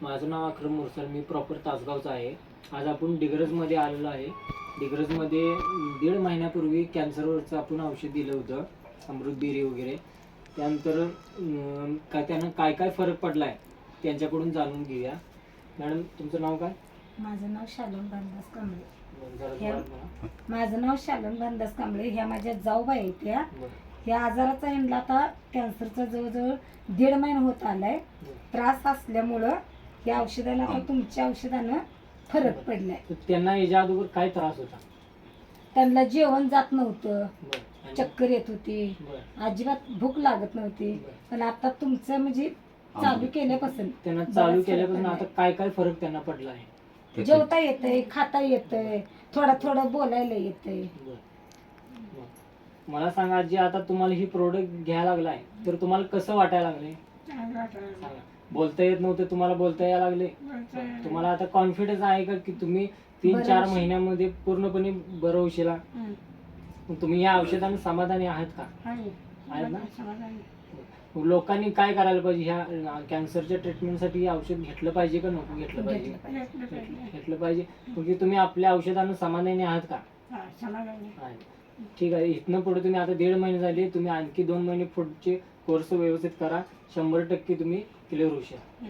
माझं नाव अक्रम मुरसल, मी प्रॉपर तासगावचा आहे. आज आपण डिग्रजमध्ये आलेलो आहे. डिग्रजमध्ये 1.5 महिन्यापूर्वी कॅन्सरवरचं आपण औषध दिलं होतं, अमृतबेरी वगैरे. त्यानंतर त्यांना काय काय फरक पडला आहे त्यांच्याकडून जाणून घेऊया. मॅडम, तुमचं नाव काय? माझं नाव शालन भानदास कांबळे. जरा जोरात म्हणा. माझं नाव शालन भानदास कांबळे. ह्या माझ्या जाऊबाई आहेत. त्या बरं. ह्या आजाराचा यांना आता कॅन्सरचा जवळजवळ 1.5 महिना होत आलाय. त्रास असल्यामुळं या औषधाला आता तुमच्या औषधानं फरक पडलाय. तर त्यांना याच्या अगोदर काय त्रास होता? त्यांना जेवण जात नव्हतं, बरं. आणि- चक्कर येत होती, बरं. अजिबात भूक लागत नव्हती. बरं. पण आता तुमचं म्हणजे चालू केल्यापासून त्यांना चालू बराच केल्यापासून फरक आता काय काय फरक त्यांना पडला आहे? जेवता येतंय, खाता येतंय, थोडं थोडं बोलायला येतंय. बरं. मला सांगा आजी, आता तुम्हाला ही प्रोडक्ट घ्यायला लागलाय तर तुम्हाला कसं वाटायला लागले? सांगा. बोलता येत नव्हतं, तुम्हाला बोलता यायला लागले? तुम्हाला आता कॉन्फिडन्स आहे का की तुम्ही 3-4 बरं. महिन्यामध्ये पूर्णपणे बरं होशील? तुम्ही या औषधाने समाधानी आहात का? आहेत ना? लोकांनी काय करायला पाहिजे? ह्या कॅन्सरच्या ट्रीटमेंटसाठी हे औषध घेतलं पाहिजे का नको घेतलं पाहिजे? घेतलं पाहिजे. म्हणजे तुम्ही आपल्या औषधानं समाधानी आहात का? आहे. ठीक आहे. इथनं पुढे तुम्ही आता 1.5 महिने झाले, तुम्ही आणखी 2 महिने पुढचे कोर्स व्यवस्थित करा. 100% तुम्ही क्लिअर होऊ शकता.